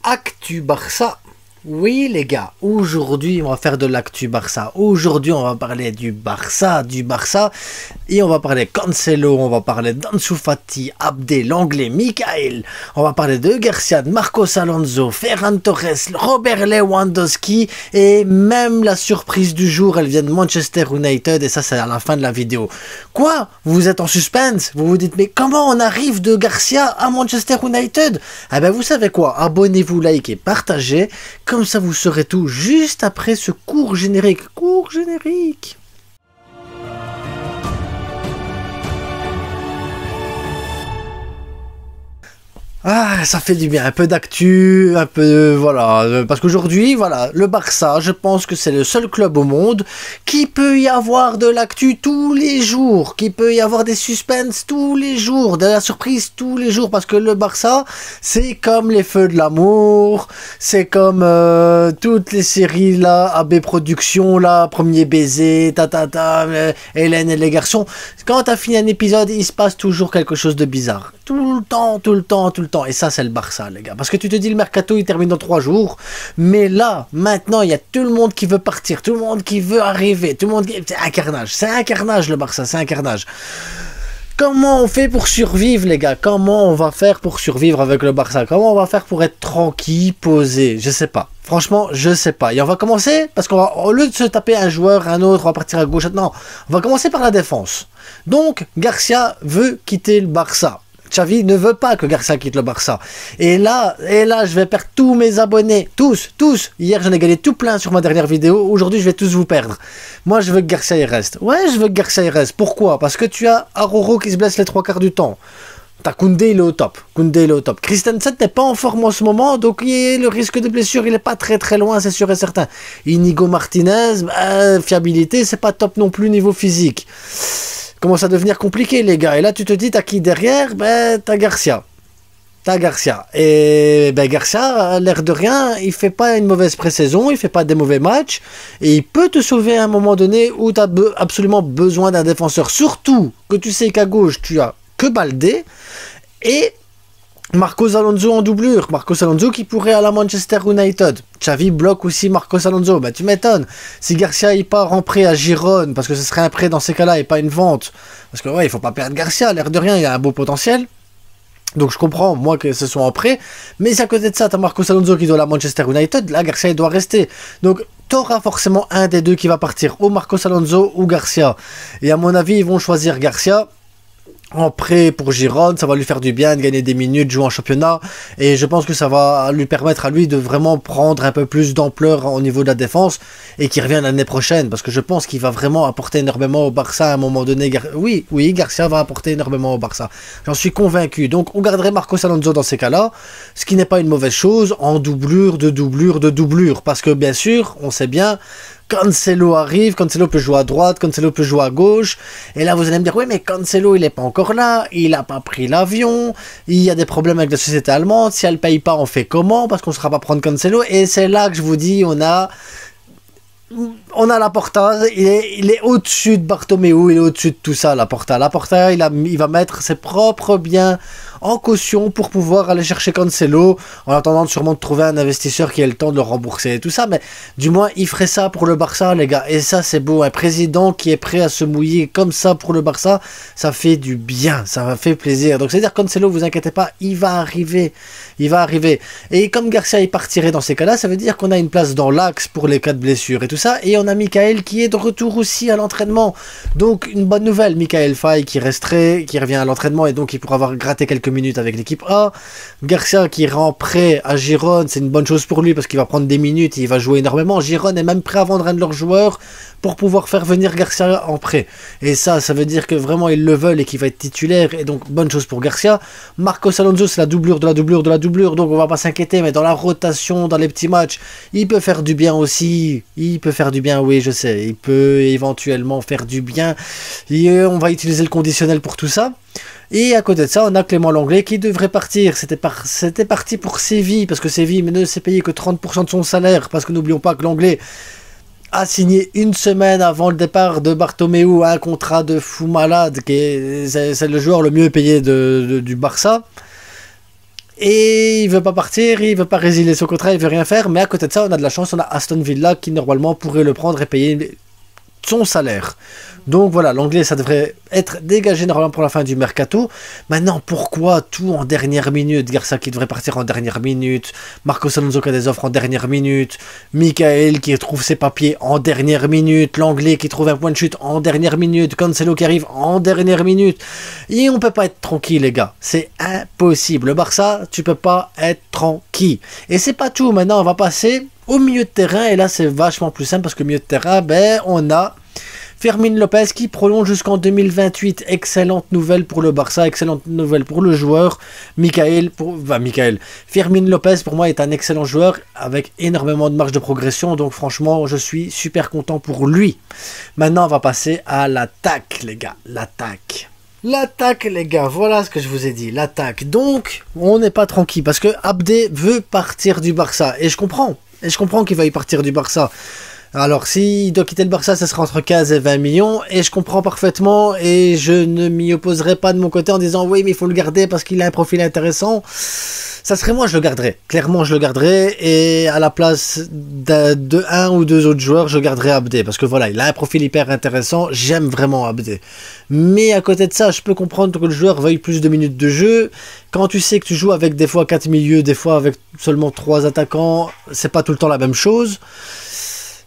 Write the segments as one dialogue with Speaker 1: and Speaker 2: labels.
Speaker 1: Actu Barça. Oui les gars, aujourd'hui on va faire de l'actu Barça. Aujourd'hui on va parler du Barça, et on va parler Cancelo, on va parler d'Ansu Fati, Abdé, l'anglais, Michael, on va parler de Garcia, de Marcos Alonso, Ferran Torres, Robert Lewandowski et même la surprise du jour, elle vient de Manchester United et ça c'est à la fin de la vidéo. Quoi? Vous êtes en suspense? Vous vous dites mais comment on arrive de Garcia à Manchester United? Eh ben vous savez quoi? Abonnez-vous, likez, partagez. Comme ça, vous saurez tout juste après ce court générique. Court générique. Ah, ça fait du bien, un peu d'actu, un peu, voilà, parce qu'aujourd'hui, voilà, le Barça, je pense que c'est le seul club au monde qui peut y avoir de l'actu tous les jours, qui peut y avoir des suspens tous les jours, de la surprise tous les jours, parce que le Barça, c'est comme les Feux de l'amour, c'est comme toutes les séries, là, AB Productions, là, Premier baiser, Hélène et les garçons, quand t'as fini un épisode, il se passe toujours quelque chose de bizarre, tout le temps. Et ça, c'est le Barça, les gars. Parce que tu te dis, le mercato, il termine dans 3 jours. Mais là, maintenant, il y a tout le monde qui veut partir. Tout le monde qui veut arriver. Tout le monde qui... C'est un carnage. C'est un carnage, le Barça. C'est un carnage. Comment on fait pour survivre, les gars? Comment on va faire pour survivre avec le Barça? Comment on va faire pour être tranquille, posé? Je sais pas. Franchement, je sais pas. Et on va commencer, parce qu'on va, au lieu de se taper un joueur, un autre, on va partir à gauche. Non, on va commencer par la défense. Donc, Garcia veut quitter le Barça. Xavi ne veut pas que Garcia quitte le Barça. Et là, je vais perdre tous mes abonnés. Tous. Hier, j'en ai gagné tout plein sur ma dernière vidéo. Aujourd'hui, je vais tous vous perdre. Moi, je veux que Garcia y reste. Ouais, je veux que Garcia y reste. Pourquoi? Parce que tu as Aroro qui se blesse les 3 quarts du temps. T'as Koundé, il est au top. Christensen n'est pas en forme en ce moment, donc le risque de blessure, il n'est pas très loin, c'est sûr et certain. Inigo Martinez, fiabilité, c'est pas top non plus niveau physique. Commence à devenir compliqué, les gars. Et là, tu te dis, t'as qui derrière? Ben, t'as Garcia. Et ben, Garcia, l'air de rien, il fait pas une mauvaise pré-saison, il fait pas des mauvais matchs. Et il peut te sauver à un moment donné où t'as absolument besoin d'un défenseur. Surtout que tu sais qu'à gauche, tu as que Baldé et Marcos Alonso en doublure. Marcos Alonso qui pourrait aller à Manchester United. Xavi bloque aussi Marcos Alonso. Bah tu m'étonnes. Si Garcia il part en prêt à Girone, parce que ce serait un prêt dans ces cas-là et pas une vente. Parce que ouais, il faut pas perdre Garcia. L'air de rien, il a un beau potentiel. Donc je comprends, moi, que ce soit en prêt. Mais à côté de ça, t'as Marcos Alonso qui doit aller à Manchester United. Là, Garcia, il doit rester. Donc t'auras forcément un des deux qui va partir. Ou Marcos Alonso ou Garcia. Et à mon avis, ils vont choisir Garcia en prêt pour Girone, ça va lui faire du bien de gagner des minutes, jouer en championnat, et je pense que ça va lui permettre à lui de vraiment prendre un peu plus d'ampleur au niveau de la défense, et qu'il revienne l'année prochaine, parce que je pense qu'il va vraiment apporter énormément au Barça à un moment donné. Oui, Garcia va apporter énormément au Barça, j'en suis convaincu. Donc on garderait Marcos Alonso dans ces cas-là, ce qui n'est pas une mauvaise chose, en doublure, parce que bien sûr, on sait bien, Cancelo arrive, Cancelo peut jouer à droite, Cancelo peut jouer à gauche, et là vous allez me dire, oui mais Cancelo il n'est pas encore là, il n'a pas pris l'avion, il y a des problèmes avec la société allemande, si elle ne paye pas on fait comment, parce qu'on ne sera pas prendre Cancelo, et c'est là que je vous dis, on a Laporta, il est au-dessus de Bartomeu, il est au-dessus de tout ça, Laporta, il va mettre ses propres biens en caution pour pouvoir aller chercher Cancelo, en attendant sûrement de trouver un investisseur qui ait le temps de le rembourser et tout ça, mais du moins il ferait ça pour le Barça, les gars, et ça c'est beau, un président qui est prêt à se mouiller comme ça pour le Barça, ça fait du bien, ça fait plaisir. Donc c'est à dire Cancelo, vous inquiétez pas, il va arriver, et comme Garcia il partirait dans ces cas-là, ça veut dire qu'on a une place dans l'axe pour les cas de blessure et tout ça, et on a Michael qui est de retour aussi à l'entraînement, donc une bonne nouvelle, Michael Faye qui revient à l'entraînement, et donc il pourra avoir gratté quelques minutes avec l'équipe A. Garcia qui rend prêt à Girone, c'est une bonne chose pour lui parce qu'il va prendre des minutes et il va jouer énormément. Girone est même prêt à vendre un de leurs joueurs pour pouvoir faire venir Garcia en prêt. Et ça veut dire que vraiment ils le veulent et qu'il va être titulaire, et donc bonne chose pour Garcia. Marcos Alonso, c'est la doublure de la doublure, donc on va pas s'inquiéter, mais dans la rotation, dans les petits matchs, il peut faire du bien aussi. Oui, je sais, il peut éventuellement faire du bien. Et on va utiliser le conditionnel pour tout ça. Et à côté de ça, on a Clément Lenglet qui devrait partir. C'était parti pour Séville, parce que Séville ne s'est payé que 30% de son salaire, parce que n'oublions pas que Lenglet a signé une semaine avant le départ de Bartomeu un contrat de fou malade, c'est le joueur le mieux payé du Barça. Et il veut pas partir, il veut pas résilier son contrat, il veut rien faire. Mais à côté de ça, on a de la chance, on a Aston Villa qui normalement pourrait le prendre et payer son salaire. Donc voilà, l'anglais, ça devrait être dégagé normalement pour la fin du mercato. Maintenant, pourquoi tout en dernière minute? Garça qui devrait partir en dernière minute, Marcos Alonso qui a des offres en dernière minute, Michael qui trouve ses papiers en dernière minute, l'anglais qui trouve un point de chute en dernière minute, Cancelo qui arrive en dernière minute. Et on peut pas être tranquille, les gars. C'est impossible. Le Barça, tu peux pas être tranquille. Et c'est pas tout. Maintenant, on va passer au milieu de terrain. Et là, c'est vachement plus simple parce que au milieu de terrain, ben, on a Fermín Lopez qui prolonge jusqu'en 2028. Excellente nouvelle pour le Barça, excellente nouvelle pour le joueur. Fermín Lopez pour moi est un excellent joueur avec énormément de marge de progression. Donc franchement, je suis super content pour lui. Maintenant, on va passer à l'attaque, les gars. L'attaque, les gars, voilà ce que je vous ai dit, l'attaque. Donc, on n'est pas tranquille parce que Abdé veut partir du Barça. Et je comprends qu'il va y partir du Barça. Alors, s'il doit quitter le Barça, ça sera entre 15 et 20 millions, et je comprends parfaitement, et je ne m'y opposerai pas de mon côté en disant, oui, mais il faut le garder parce qu'il a un profil intéressant. Ça serait moi, je le garderais. Clairement, je le garderais, et à la place de un ou deux autres joueurs, je garderais Abdé, parce que voilà, il a un profil hyper intéressant, j'aime vraiment Abdé. Mais à côté de ça, je peux comprendre que le joueur veuille plus de minutes de jeu. Quand tu sais que tu joues avec des fois 4 milieux, des fois avec seulement 3 attaquants, c'est pas tout le temps la même chose.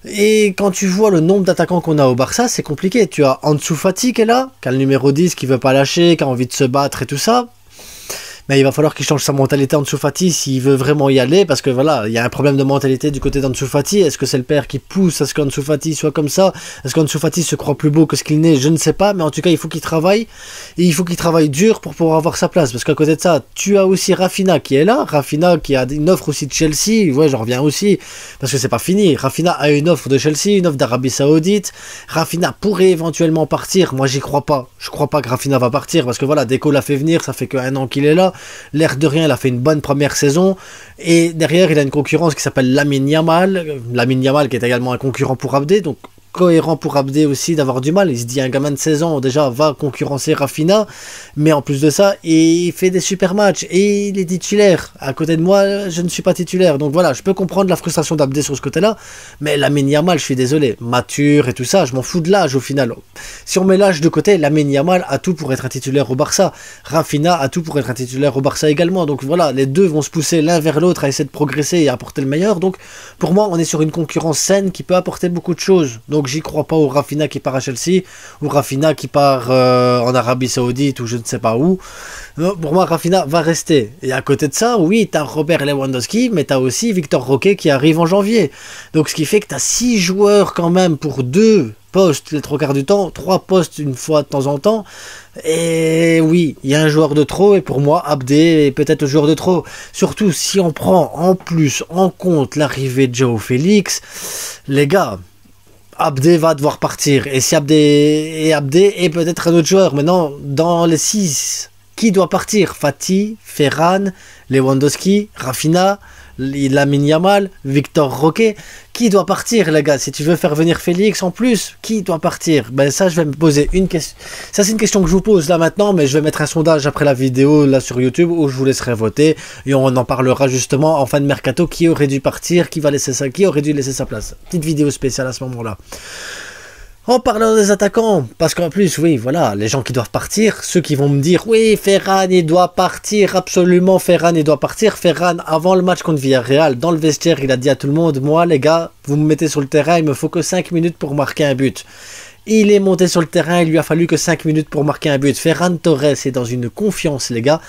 Speaker 1: Et quand tu vois le nombre d'attaquants qu'on a au Barça, c'est compliqué. Tu as Ansu Fati qui est là, qui a le numéro 10, qui veut pas lâcher, qui a envie de se battre et tout ça. Mais il va falloir qu'il change sa mentalité Ansu Fati s'il veut vraiment y aller, parce que voilà, il y a un problème de mentalité du côté d'Ansu Fati. Est-ce que c'est le père qui pousse à ce qu'Ansu Fati soit comme ça? Est-ce qu'Ansu Fati se croit plus beau que ce qu'il n'est? Je ne sais pas, mais en tout cas, il faut qu'il travaille, et il faut qu'il travaille dur pour pouvoir avoir sa place, parce qu'à côté de ça, tu as aussi Rafinha qui est là, Rafinha qui a une offre aussi de Chelsea, ouais, j'en reviens aussi, parce que c'est pas fini. Rafinha a une offre de Chelsea, une offre d'Arabie Saoudite. Rafinha pourrait éventuellement partir, moi j'y crois pas. Je crois pas que Rafinha va partir, parce que voilà, Deco l'a fait venir, ça fait qu'un an qu'il est là. L'air de rien, il a fait une bonne première saison. Et derrière, il a une concurrence qui s'appelle Lamine Yamal. Lamine Yamal qui est également un concurrent pour Abdé. Donc cohérent pour Abdé aussi d'avoir du mal. Il se dit, un gamin de 16 ans déjà va concurrencer Rafinha. Mais en plus de ça, il fait des super matchs. Et il est titulaire. À côté de moi, je ne suis pas titulaire. Donc voilà, je peux comprendre la frustration d'Abdé sur ce côté-là. Mais Lamine Yamal, je suis désolé. Mature et tout ça, je m'en fous de l'âge au final. Si on met l'âge de côté, Lamine Yamal a tout pour être un titulaire au Barça. Rafinha a tout pour être un titulaire au Barça également. Donc voilà, les deux vont se pousser l'un vers l'autre à essayer de progresser et à apporter le meilleur. Donc pour moi, on est sur une concurrence saine qui peut apporter beaucoup de choses. Donc j'y crois pas au Rafinha qui part à Chelsea, ou Rafinha qui part en Arabie Saoudite, ou je ne sais pas où. Pour moi, Rafinha va rester. Et à côté de ça, oui, tu as Robert Lewandowski, mais tu as aussi Victor Roque qui arrive en janvier. Donc ce qui fait que tu as 6 joueurs quand même pour 2 postes les 3 quarts du temps, 3 postes une fois de temps en temps. Et oui, il y a un joueur de trop, et pour moi, Abdé est peut-être le joueur de trop. Surtout si on prend en plus en compte l'arrivée de João Félix, les gars, Abdé va devoir partir. Et si Abdé est peut-être un autre joueur. Maintenant, dans les 6, qui doit partir? Fati, Ferran, Lewandowski, Rafinha, Lamine Yamal, Victor Roque. Qui doit partir, les gars? Si tu veux faire venir Félix en plus, qui doit partir? Ben ça, je vais me poser une question. Ça, c'est une question que je vous pose là maintenant, mais je vais mettre un sondage après la vidéo là sur YouTube où je vous laisserai voter et on en parlera justement en fin de mercato. Qui aurait dû partir? Qui aurait dû laisser sa place? Petite vidéo spéciale à ce moment-là. En parlant des attaquants, parce qu'en plus, oui, voilà, les gens qui doivent partir, ceux qui vont me dire, oui, Ferran, il doit partir, absolument, Ferran, il doit partir. Ferran, avant le match contre Villarreal, dans le vestiaire, il a dit à tout le monde, moi, les gars, vous me mettez sur le terrain, il me faut que 5 minutes pour marquer un but. Il est monté sur le terrain, il lui a fallu que 5 minutes pour marquer un but. Ferran Torres est dans une confiance, les gars,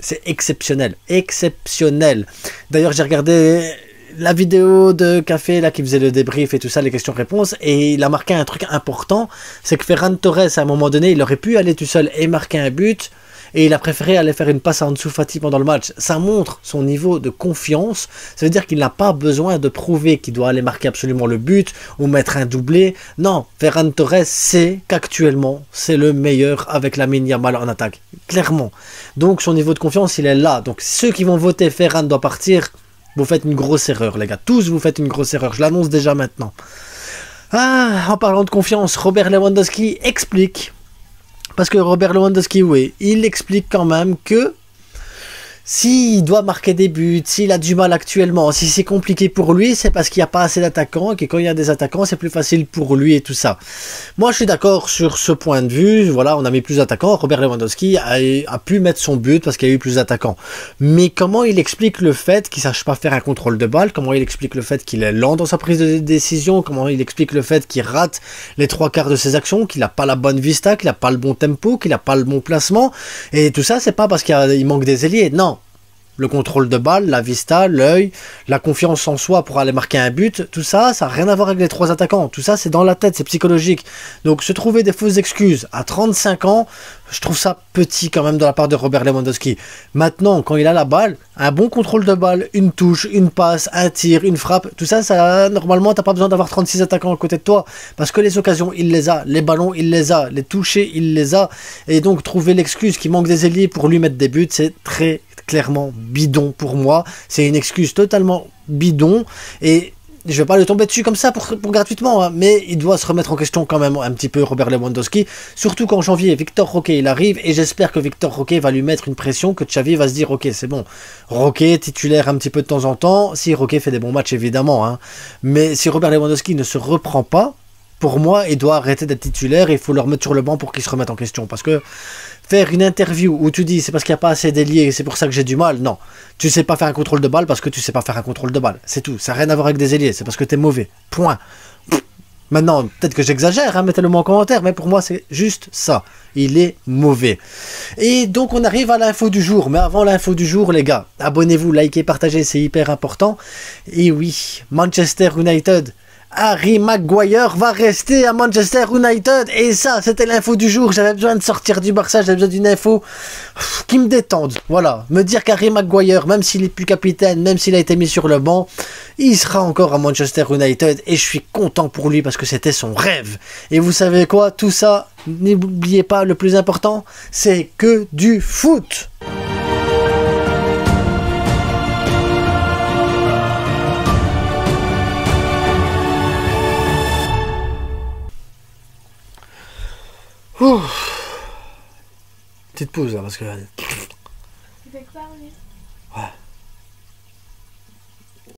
Speaker 1: c'est exceptionnel, exceptionnel. D'ailleurs, j'ai regardé la vidéo de Café là qui faisait le débrief et tout ça, les questions-réponses, et il a marqué un truc important, c'est que Ferran Torres à un moment donné il aurait pu aller tout seul et marquer un but, et il a préféré aller faire une passe à Ansu Fati pendant le match. Ça montre son niveau de confiance, ça veut dire qu'il n'a pas besoin de prouver qu'il doit aller marquer absolument le but ou mettre un doublé. Non, Ferran Torres sait qu'actuellement c'est le meilleur avec Lamine Yamal en attaque, clairement. Donc son niveau de confiance il est là. Donc ceux qui vont voter Ferran doit partir, vous faites une grosse erreur, les gars. Tous, vous faites une grosse erreur. Je l'annonce déjà maintenant. Ah, en parlant de confiance, Robert Lewandowski explique. Parce que Robert Lewandowski, oui, il explique quand même que S'il doit marquer des buts, s'il a du mal actuellement, si c'est compliqué pour lui, c'est parce qu'il n'y a pas assez d'attaquants et que quand il y a des attaquants, c'est plus facile pour lui et tout ça. Moi, je suis d'accord sur ce point de vue. Voilà, on a mis plus d'attaquants. Robert Lewandowski a pu mettre son but parce qu'il y a eu plus d'attaquants. Mais comment il explique le fait qu'il ne sache pas faire un contrôle de balle? Comment il explique le fait qu'il est lent dans sa prise de décision? Comment il explique le fait qu'il rate les 3/4 de ses actions, qu'il n'a pas la bonne vista, qu'il n'a pas le bon tempo, qu'il n'a pas le bon placement? Et tout ça, c'est pas parce qu'il manque des ailiers. Non. Le contrôle de balle, la vista, l'œil, la confiance en soi pour aller marquer un but, tout ça, ça n'a rien à voir avec les 3 attaquants. Tout ça, c'est dans la tête, c'est psychologique. Donc, se trouver des fausses excuses à 35 ans, je trouve ça petit quand même de la part de Robert Lewandowski. Maintenant, quand il a la balle, un bon contrôle de balle, une touche, une passe, un tir, une frappe, tout ça, normalement, t'as pas besoin d'avoir 36 attaquants à côté de toi. Parce que les occasions, il les a. Les ballons, il les a. Les touchés, il les a. Et donc, trouver l'excuse qu'il manque des ailiers pour lui mettre des buts, c'est très clairement bidon pour moi. C'est une excuse totalement bidon. Et je vais pas le tomber dessus comme ça pour gratuitement, hein, mais il doit se remettre en question quand même un petit peu, Robert Lewandowski, surtout qu'en janvier Victor Roque il arrive, et j'espère que Victor Roque va lui mettre une pression, que Xavi va se dire ok c'est bon, Roque titulaire un petit peu de temps en temps, si Roque fait des bons matchs évidemment, hein, mais si Robert Lewandowski ne se reprend pas, pour moi il doit arrêter d'être titulaire et il faut le remettre sur le banc pour qu'il se remette en question, parce que faire une interview où tu dis c'est parce qu'il n'y a pas assez d'ailiers et c'est pour ça que j'ai du mal, non. Tu sais pas faire un contrôle de balle parce que tu sais pas faire un contrôle de balle. C'est tout. Ça n'a rien à voir avec des ailiers. C'est parce que tu es mauvais. Point. Maintenant, peut-être que j'exagère, hein, mettez-le moi en commentaire, mais pour moi c'est juste ça. Il est mauvais. Et donc on arrive à l'info du jour. Mais avant l'info du jour, les gars, abonnez-vous, likez, partagez, c'est hyper important. Et oui, Manchester United. Harry Maguire va rester à Manchester United. Et ça, c'était l'info du jour. J'avais besoin de sortir du Barça. J'avais besoin d'une info qui me détende. Voilà. Me dire qu'Harry Maguire, même s'il est plus capitaine, même s'il a été mis sur le banc, il sera encore à Manchester United. Et je suis content pour lui parce que c'était son rêve. Et vous savez quoi? Tout ça, n'oubliez pas, le plus important, c'est que du foot. Ouh. Petite pause là parce que...
Speaker 2: Tu fais quoi, René?
Speaker 1: Ouais.